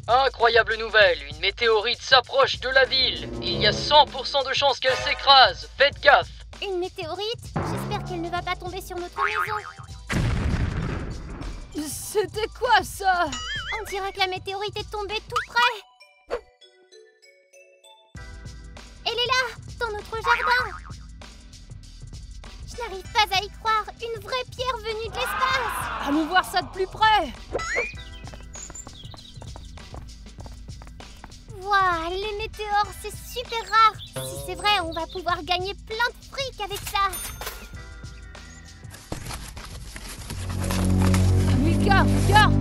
Incroyable nouvelle, une météorite s'approche de la ville. Il y a 100% de chances qu'elle s'écrase. Faites gaffe. Une météorite? J'espère qu'elle ne va pas tomber sur notre maison. C'était quoi ça? On dirait que la météorite est tombée tout près. Elle est là, dans notre jardin. Je n'arrive pas à y croire. Une vraie pierre venue de l'espace. Allons voir ça de plus près. Waouh, les météores, c'est super rare. Si c'est vrai, on va pouvoir gagner plein de fric avec ça. Milka, regarde.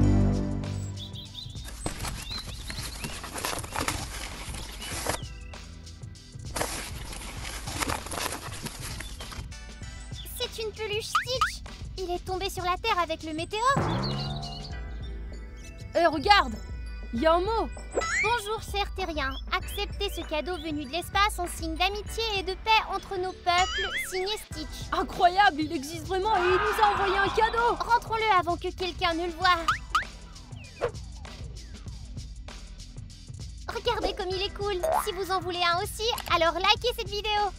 C'est une peluche Stitch. Il est tombé sur la Terre avec le météore. Hé, regarde. Il y a un mot. Bonjour, chers terriens. Acceptez ce cadeau venu de l'espace en signe d'amitié et de paix entre nos peuples, signé Stitch. Incroyable, il existe vraiment et il nous a envoyé un cadeau. Rentrons-le avant que quelqu'un ne le voie. Regardez comme il est cool. Si vous en voulez un aussi, alors likez cette vidéo.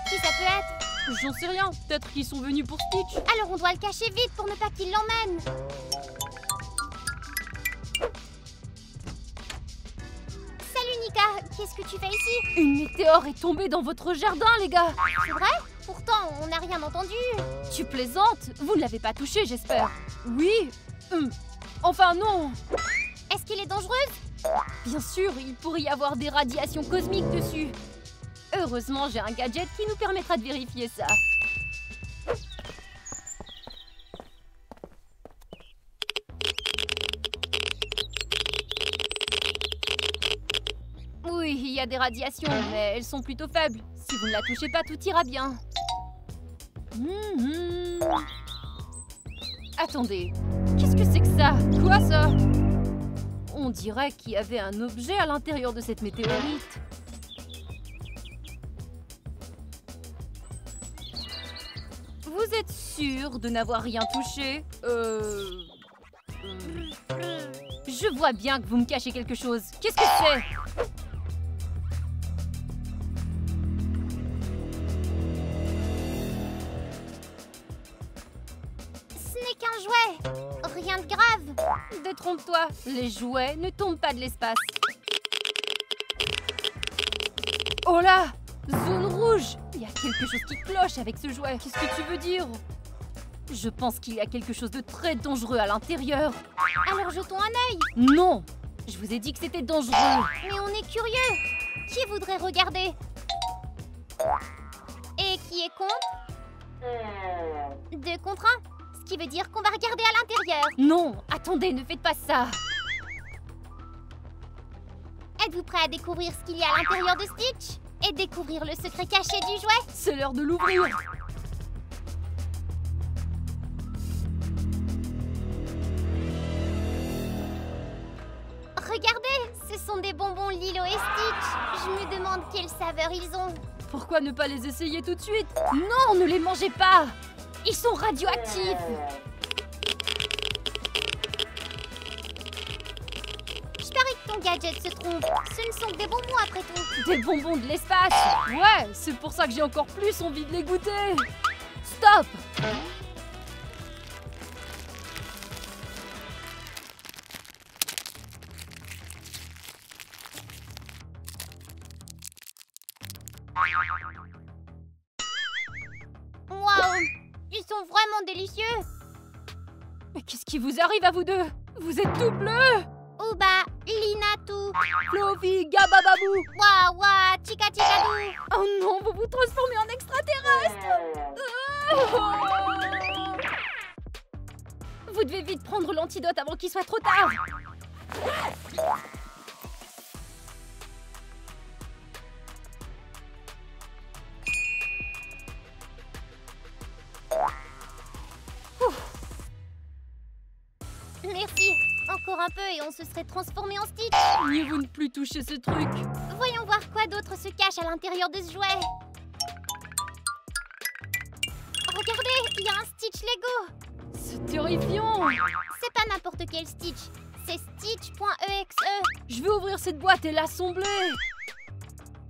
Qui ça peut être? J'en sais rien, peut-être qu'ils sont venus pour Stitch. Alors on doit le cacher vite pour ne pas qu'il l'emmène. Salut Nika, qu'est-ce que tu fais ici? Une météore est tombée dans votre jardin, les gars. C'est vrai? Pourtant, on n'a rien entendu. Tu plaisantes? Vous ne l'avez pas touché, j'espère. Oui. Enfin non. Est-ce qu'elle est dangereuse? Bien sûr, il pourrait y avoir des radiations cosmiques dessus. Heureusement, j'ai un gadget qui nous permettra de vérifier ça. Oui, il y a des radiations, mais elles sont plutôt faibles. Si vous ne la touchez pas, tout ira bien. Attendez, qu'est-ce que c'est que ça? Quoi ça? On dirait qu'il y avait un objet à l'intérieur de cette météorite. Vous êtes sûr de n'avoir rien touché? Je vois bien que vous me cachez quelque chose. Qu'est-ce que c'est? Ce n'est qu'un jouet. Rien de grave. Détrompe-toi, les jouets ne tombent pas de l'espace. Oh là! Zone rouge! Il y a quelque chose qui cloche avec ce jouet. Qu'est-ce que tu veux dire? Je pense qu'il y a quelque chose de très dangereux à l'intérieur. Alors jetons un œil. Non! Je vous ai dit que c'était dangereux. Mais on est curieux. Qui voudrait regarder? Et qui est contre? 2 contre 1. Ce qui veut dire qu'on va regarder à l'intérieur. Non! Attendez, ne faites pas ça! Êtes-vous prêt à découvrir ce qu'il y a à l'intérieur de Stitch? Et découvrir le secret caché du jouet? C'est l'heure de l'ouvrir. Regardez, ce sont des bonbons Lilo et Stitch. Je me demande quelle saveur ils ont. Pourquoi ne pas les essayer tout de suite? Non, ne les mangez pas! Ils sont radioactifs! Je parie que ton gadget se trompe. Ce ne sont que des bonbons après tout. Des bonbons de l'espace! Ouais, c'est pour ça que j'ai encore plus envie de les goûter! Stop! Waouh! Ils sont vraiment délicieux. Mais qu'est-ce qui vous arrive à vous deux? Vous êtes tout bleus! Ouba, Linatu, Fluffy, Gabababou! Wa Wa, Tika Tika Dou. Oh non, vous vous transformez en extraterrestre! Vous devez vite prendre l'antidote avant qu'il soit trop tard! Merci. Encore un peu et on se serait transformé en Stitch. Mieux ne plus toucher ce truc! Voyons voir quoi d'autre se cache à l'intérieur de ce jouet. Regardez, il y a un Stitch Lego. C'est terrifiant! C'est pas n'importe quel Stitch. C'est Stitch.exe. Je vais ouvrir cette boîte et l'assembler.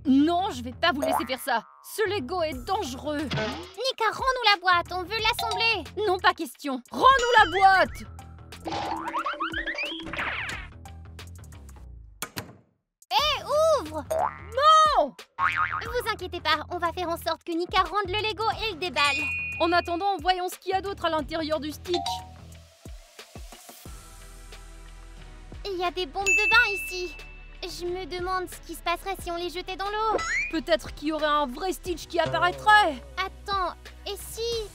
Non, je vais pas vous laisser faire ça. Ce Lego est dangereux. Nika, rends-nous la boîte, on veut l'assembler. Non, pas question. Rends-nous la boîte. Ouvre! Non! Vous inquiétez pas, on va faire en sorte que Nika rende le Lego et le déballe. En attendant, voyons ce qu'il y a d'autre à l'intérieur du Stitch. Il y a des bombes de bain ici. Je me demande ce qui se passerait si on les jetait dans l'eau. Peut-être qu'il y aurait un vrai Stitch qui apparaîtrait. Attends, et si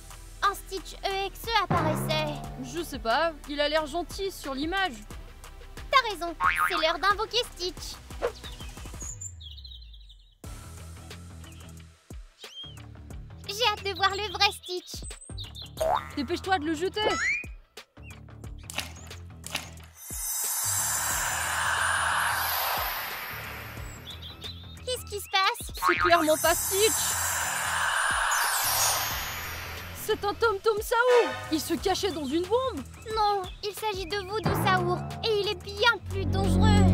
un Stitch EXE apparaissait? Je sais pas, il a l'air gentil sur l'image. T'as raison, c'est l'heure d'invoquer Stitch. J'ai hâte de voir le vrai Stitch. Dépêche-toi de le jeter. Qu'est-ce qui se passe? C'est clairement pas Stitch. C'est un Tom Tom Saour. Il se cachait dans une bombe. Non, il s'agit de Voodoo Saour et il est bien plus dangereux.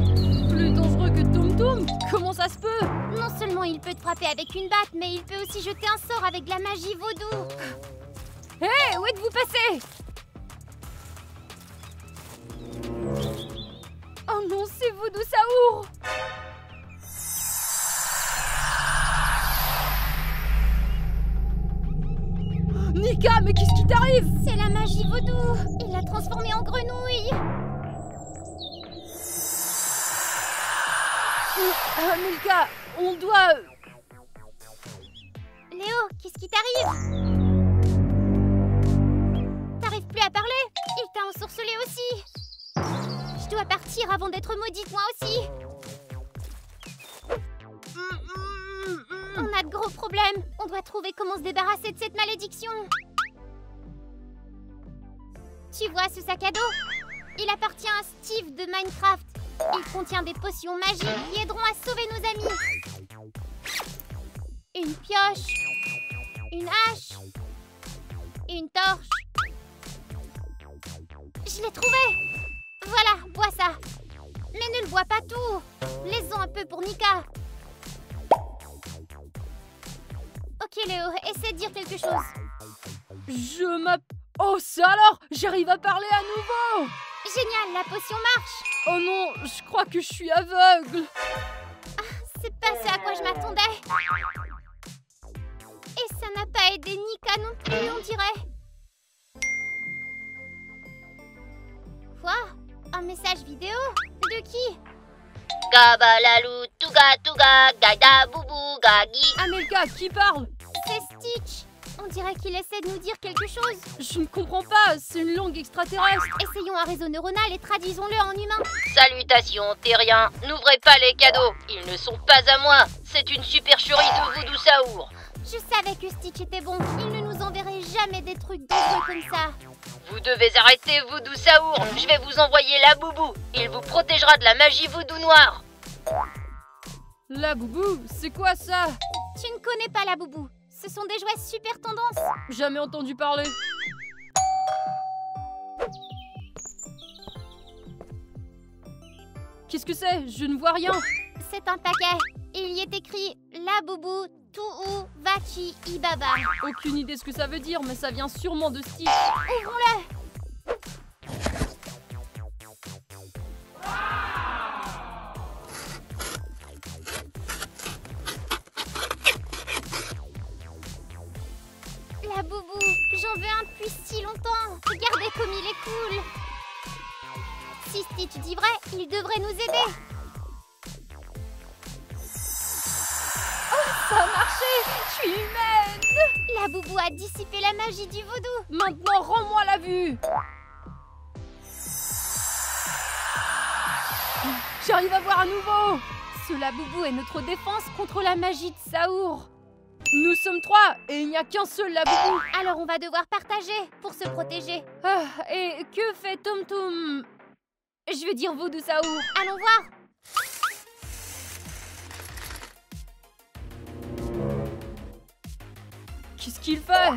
Plus dangereux que Tom Tom? Comment ça se peut? Non seulement il peut te frapper avec une batte, mais il peut aussi jeter un sort avec de la magie vaudou. Hé, où êtes-vous passé? Oh non, c'est Voodoo Saour. Nika, mais qu'est-ce qui t'arrive? C'est la magie vaudou. Il l'a transformé en grenouille. Milka, on doit... Léo, qu'est-ce qui t'arrive? T'arrives plus à parler? Il t'a ensorcelé aussi. Je dois partir avant d'être maudite moi aussi. On a de gros problèmes. On doit trouver comment se débarrasser de cette malédiction. Tu vois ce sac à dos? Il appartient à Steve de Minecraft. Il contient des potions magiques qui aideront à sauver nos amis. Une pioche, une hache, une torche. Je l'ai trouvé! Voilà, bois ça. Mais ne le bois pas tout. Laisse-en un peu pour Nika. Ok Léo, essaie de dire quelque chose. Je m'appelle... Oh, ça alors! J'arrive à parler à nouveau! Génial, la potion marche. Oh non, je crois que je suis aveugle. C'est pas ce à quoi je m'attendais. Et ça n'a pas aidé Nika non plus, on dirait. Quoi? Un message vidéo? De qui? Gabalalou, tuga tuga, gaida boubou, gagi. Amelka, qui parle? C'est Stitch. On dirait qu'il essaie de nous dire quelque chose. Je ne comprends pas, c'est une langue extraterrestre. Essayons un réseau neuronal et traduisons-le en humain. Salutations, terriens. N'ouvrez pas les cadeaux. Ils ne sont pas à moi. C'est une supercherie de Voodoo Saour. Je savais que Stitch était bon. Il ne nous enverrait jamais des trucs dangereux comme ça. Vous devez arrêter Voodoo Saour. Je vais vous envoyer la boubou. Il vous protégera de la magie voodoo noire. La boubou, c'est quoi ça? Tu ne connais pas la boubou. Ce sont des jouets super tendance. Jamais entendu parler. Qu'est-ce que c'est? Je ne vois rien. C'est un paquet. Il y est écrit La boubou, Tuu, Vachi, Ibaba. Aucune idée ce que ça veut dire, mais ça vient sûrement de Stitch. Ouvrons-le. La boubou, j'en veux un depuis si longtemps. Regardez comme il est cool. Si Stitch dit vrai, il devrait nous aider. Ça a marché! Je suis humaine! La boubou a dissipé la magie du vaudou. Maintenant, rends-moi la vue! J'arrive à voir à nouveau! Ce Laboubou est notre défense contre la magie de Saour. Nous sommes 3 et il n'y a qu'un seul Laboubou. Alors on va devoir partager pour se protéger. Ah, et que fait Tom Tom? Je vais dire Voodoo Saour. Allons voir. Qu'est-ce qu'il fait?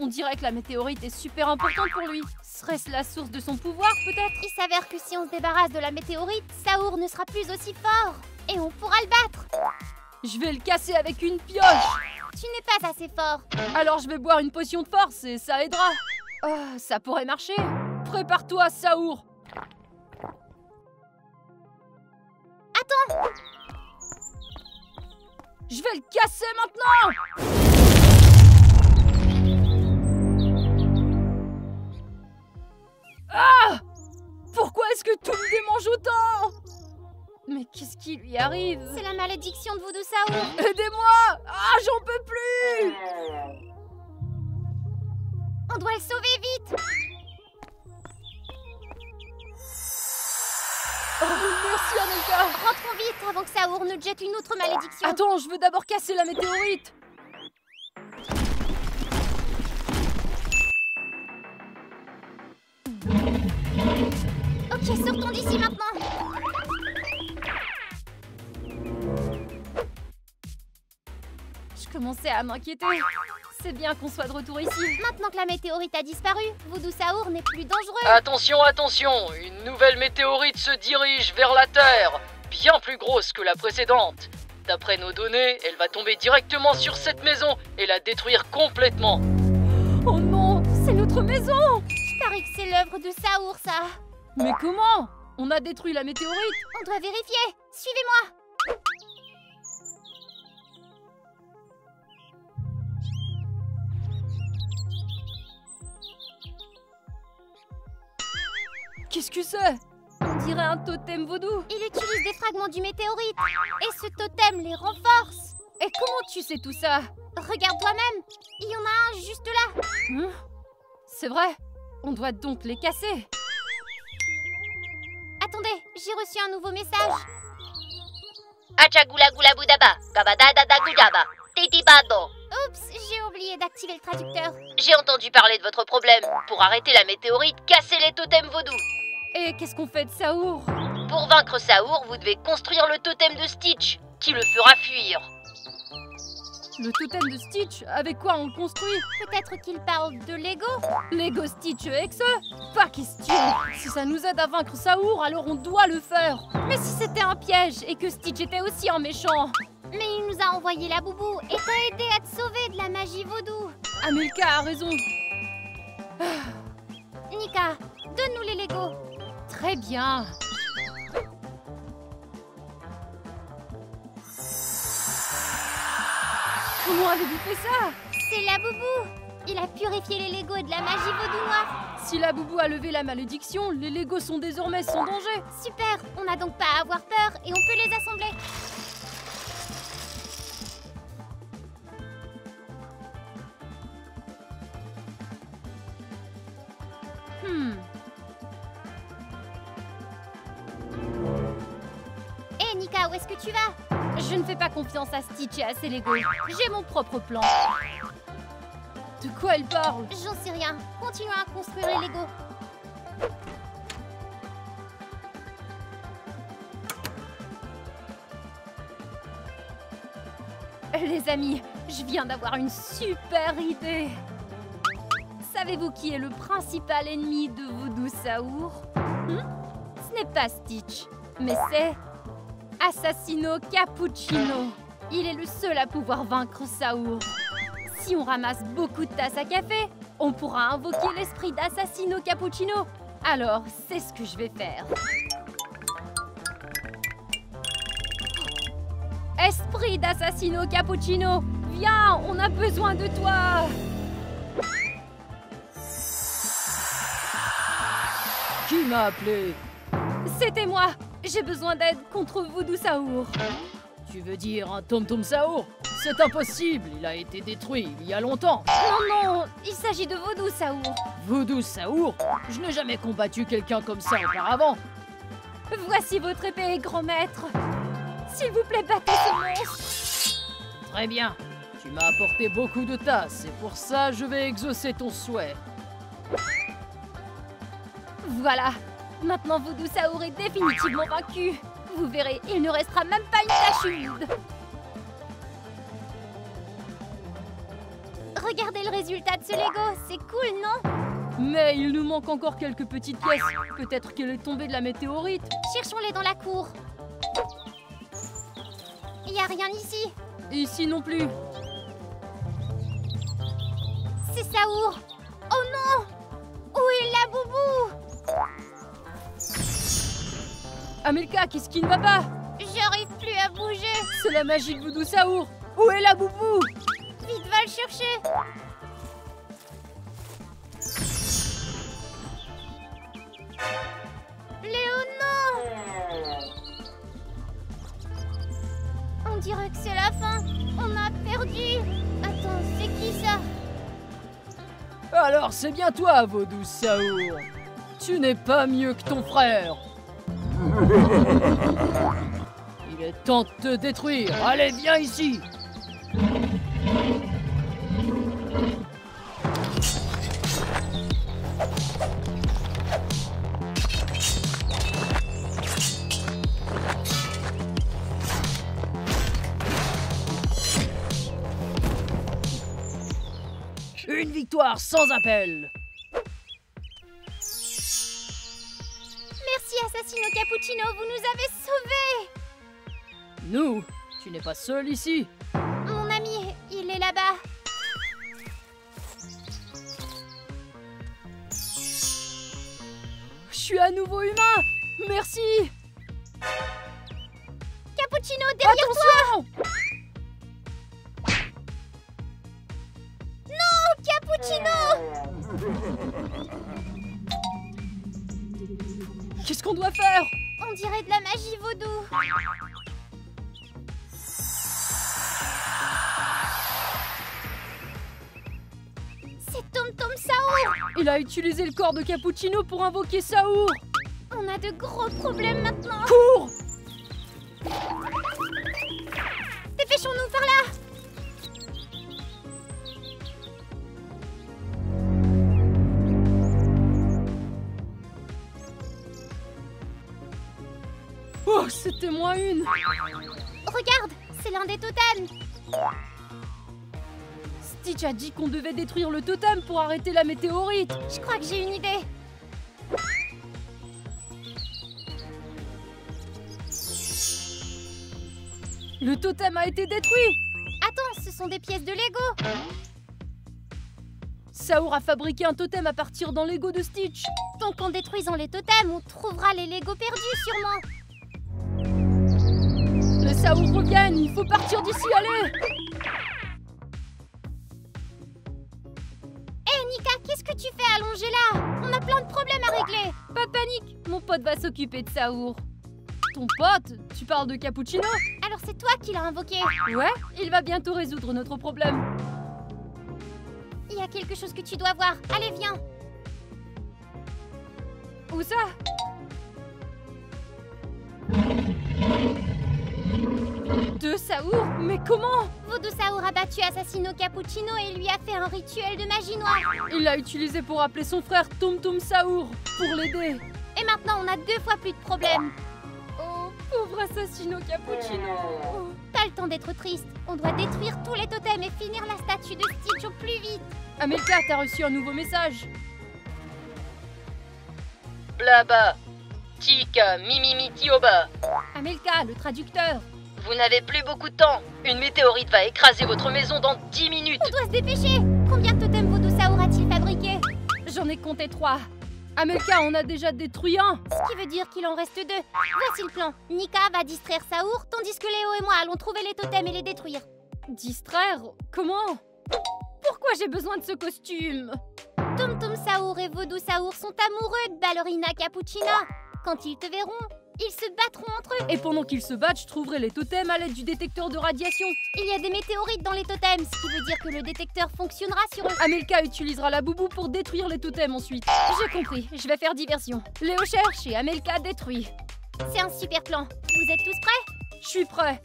On dirait que la météorite est super importante pour lui. Serait-ce la source de son pouvoir, peut-être? Il s'avère que si on se débarrasse de la météorite, Saour ne sera plus aussi fort. Et on pourra le battre. Je vais le casser avec une pioche. Tu n'es pas assez fort. Alors je vais boire une potion de force et ça aidera. Ah, ça pourrait marcher. Prépare-toi, Saour. Attends. Je vais le casser maintenant. Ah! Pourquoi est-ce que tout me démange autant? Mais qu'est-ce qui lui arrive? C'est la malédiction de Voodoo Saour. Aidez-moi! Ah, j'en peux plus! On doit le sauver vite. Oh, merci, Anelka! Rentrons vite avant que Saour ne jette une autre malédiction. Attends, je veux d'abord casser la météorite. Ok, sortons d'ici maintenant. Je commençais à m'inquiéter. C'est bien qu'on soit de retour ici. Maintenant que la météorite a disparu, Voodoo Saour n'est plus dangereux. Attention, attention, une nouvelle météorite se dirige vers la Terre, bien plus grosse que la précédente. D'après nos données, elle va tomber directement sur cette maison et la détruire complètement. Oh non, c'est notre maison! Je parie que c'est l'œuvre de Saour, ça. Mais comment? On a détruit la météorite? On doit vérifier. Suivez-moi. Qu'est-ce que c'est? On dirait un totem vaudou. Il utilise des fragments du météorite. Et ce totem les renforce. Et comment tu sais tout ça? Regarde toi-même. Il y en a un juste là. C'est vrai. On doit donc les casser. Attendez, j'ai reçu un nouveau message. Achagula gula budaba, gabadada gudaba, titibado. Oups, j'ai oublié d'activer le traducteur. J'ai entendu parler de votre problème. Pour arrêter la météorite, cassez les totems vaudous. Et qu'est-ce qu'on fait de Saour? Pour vaincre Saour, vous devez construire le totem de Stitch, qui le fera fuir. Le totem de Stitch? Avec quoi on le construit? Peut-être qu'il parle de Lego. Lego Stitch Exe? Pas question! Si ça nous aide à vaincre Saour, alors on doit le faire! Mais si c'était un piège et que Stitch était aussi un méchant? Mais il nous a envoyé la boubou et t'a aidé à te sauver de la magie vaudou. Amelka a raison. Nika, donne-nous les Legos. Très bien. Comment avez-vous fait ça? C'est la boubou. Il a purifié les Legos de la magie vaudou noire. Si la boubou a levé la malédiction, les Legos sont désormais sans danger. Super, on n'a donc pas à avoir peur et on peut les assembler. Hé Nika, où est-ce que tu vas? Je ne fais pas confiance à Stitch et à ses Legos. J'ai mon propre plan. De quoi elle parle? J'en sais rien. Continuons à construire les Legos. Les amis, je viens d'avoir une super idée. Savez-vous qui est le principal ennemi de Voodoo Saour? Ce n'est pas Stitch, mais c'est Assassino Cappuccino. Il est le seul à pouvoir vaincre Saour. Si on ramasse beaucoup de tasses à café, on pourra invoquer l'esprit d'Assassino Cappuccino. Alors, c'est ce que je vais faire. Esprit d'Assassino Cappuccino, viens, on a besoin de toi. Qui m'a appelé? C'était moi. J'ai besoin d'aide contre Voodoo Saour. Tu veux dire un Tom Saour? C'est impossible, il a été détruit il y a longtemps. Non, non, il s'agit de Voodoo Saour. Voodoo Saour? Je n'ai jamais combattu quelqu'un comme ça auparavant. Voici votre épée, grand maître. S'il vous plaît, battez ce monstre. Très bien. Tu m'as apporté beaucoup de tasses et pour ça, je vais exaucer ton souhait. Voilà. Maintenant, Voodoo Saour est définitivement vaincu. Vous verrez, il ne restera même pas une tache humide. Regardez le résultat de ce Lego, c'est cool, non? Mais il nous manque encore quelques petites pièces. Peut-être qu'elle est tombée de la météorite. Cherchons-les dans la cour. Il n'y a rien ici. Ici non plus. C'est Saour. Oh non! Où est la Boubou? Amelka, qu'est-ce qui ne va pas? J'arrive plus à bouger. C'est la magie de Voodoo Saour. Où est la Boubou? Vite, va le chercher. Léo, non! On dirait que c'est la fin. On a perdu. Attends, c'est qui ça? Alors c'est bien toi, Voodoo Saour. Tu n'es pas mieux que ton frère. Il est temps de te détruire. Allez, viens ici. Une victoire sans appel. Merci, Assassino Cappuccino, vous nous avez sauvés. Nous, tu n'es pas seul ici. Mon ami, il est là-bas. Je suis à nouveau humain. Merci. Cappuccino, derrière toi. Cappuccino! Qu'est-ce qu'on doit faire? On dirait de la magie vaudou. C'est Tom Tom Saour. Il a utilisé le corps de Cappuccino pour invoquer Saour. On a de gros problèmes maintenant. Cours! Dépêchons-nous par là. Oh, c'était moins une. Regarde, c'est l'un des totems. Stitch a dit qu'on devait détruire le totem pour arrêter la météorite. Je crois que j'ai une idée. Le totem a été détruit. Attends, ce sont des pièces de Lego. Saour a fabriqué un totem à partir d'un Lego de Stitch. Donc en détruisant les totems, on trouvera les Lego perdus sûrement. Les Saour reviennent, il faut partir d'ici, allez. Hé Nika, qu'est-ce que tu fais allongé là? On a plein de problèmes à régler. Pas de panique, mon pote va s'occuper de Saour. Ton pote? Tu parles de Cappuccino? Alors c'est toi qui l'as invoqué. Ouais, il va bientôt résoudre notre problème. Il y a quelque chose que tu dois voir. Allez, viens. Où ça? De Saour? Mais comment? Voodoo Saour a battu Assassino Cappuccino et lui a fait un rituel de magie noire. Il l'a utilisé pour appeler son frère Tom Tom Saour, pour l'aider. Et maintenant, on a 2 fois plus de problèmes. Oh, pauvre Assassino Cappuccino. Pas le temps d'être triste. On doit détruire tous les totems et finir la statue de Stitch au plus vite. Amelka, t'as reçu un nouveau message. Blaba, Tika, Mimimi, Tioba. Amelka, le traducteur. Vous n'avez plus beaucoup de temps. Une météorite va écraser votre maison dans 10 minutes. On doit se dépêcher. Combien de totems Voodoo Saour a-t-il fabriqué? J'en ai compté 3. Amelka, on a déjà détruit un. Ce qui veut dire qu'il en reste 2. Voici le plan. Nika va distraire Saour, tandis que Léo et moi allons trouver les totems et les détruire. Distraire? Comment? Pourquoi j'ai besoin de ce costume? Tom Tom Saour et Voodoo Saour sont amoureux de Ballerina Cappuccina. Quand ils te verront, ils se battront entre eux. Et pendant qu'ils se battent, je trouverai les totems à l'aide du détecteur de radiation. Il y a des météorites dans les totems, ce qui veut dire que le détecteur fonctionnera sur eux. Amelka utilisera la boubou pour détruire les totems ensuite. J'ai compris, je vais faire diversion. Léo cherche et Amelka détruit. C'est un super plan. Vous êtes tous prêts? Je suis prêt.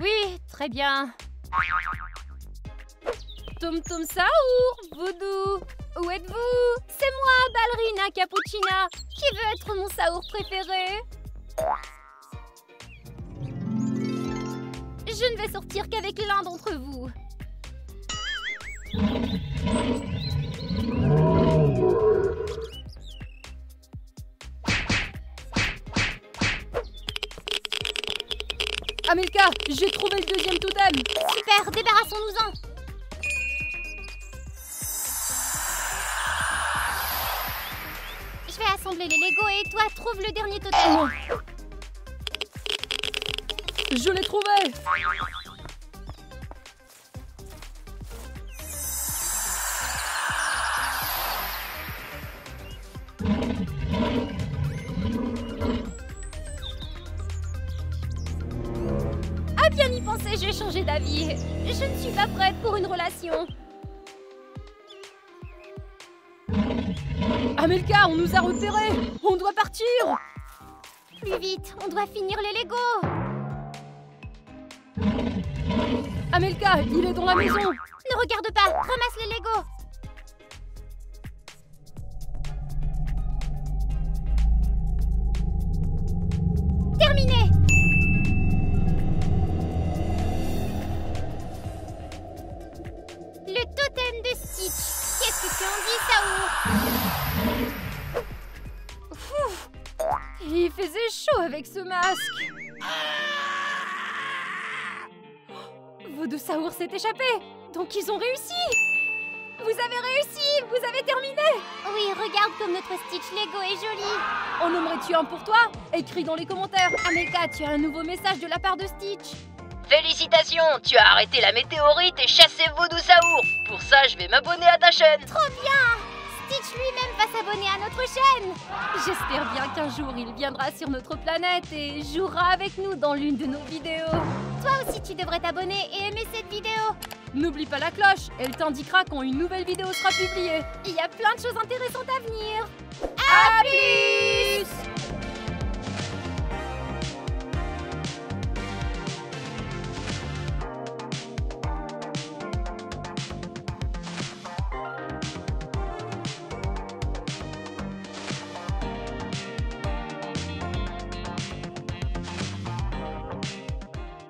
Oui, très bien. Tom Tom Saour, Voodoo, où êtes-vous? C'est moi, Ballerina Cappuccina. Qui veut être mon Saour préféré? Je ne vais sortir qu'avec l'un d'entre vous. Amelka, j'ai trouvé le deuxième totem. Super, débarrassons-nous-en. Je vais assembler les Legos et toi, trouve le dernier totem. Je l'ai trouvé. À bien y penser, j'ai changé d'avis. Je ne suis pas prête pour une relation. Amelka, on nous a repérés. On doit partir. Plus vite, on doit finir les Legos. Amelka, il est dans la maison. Ne regarde pas, ramasse les Legos. Terminé. Le totem de Stitch. Qu'est-ce que tu en dis, Saour? Il faisait chaud avec ce masque. Voodoo-Saour s'est échappé. Donc ils ont réussi. Vous avez réussi. Vous avez terminé. Oui, regarde comme notre Stitch Lego est joli. En nommerais-tu un pour toi? Écris dans les commentaires. Amelka, tu as un nouveau message de la part de Stitch. Félicitations, tu as arrêté la météorite et chassé Voodoo-Saour. Pour ça, je vais m'abonner à ta chaîne. Trop bien. Stitch lui-même va s'abonner à notre chaîne. J'espère bien qu'un jour il viendra sur notre planète et jouera avec nous dans l'une de nos vidéos. Toi aussi, tu devrais t'abonner et aimer cette vidéo. N'oublie pas la cloche. Elle t'indiquera quand une nouvelle vidéo sera publiée. Il y a plein de choses intéressantes à venir. À plus!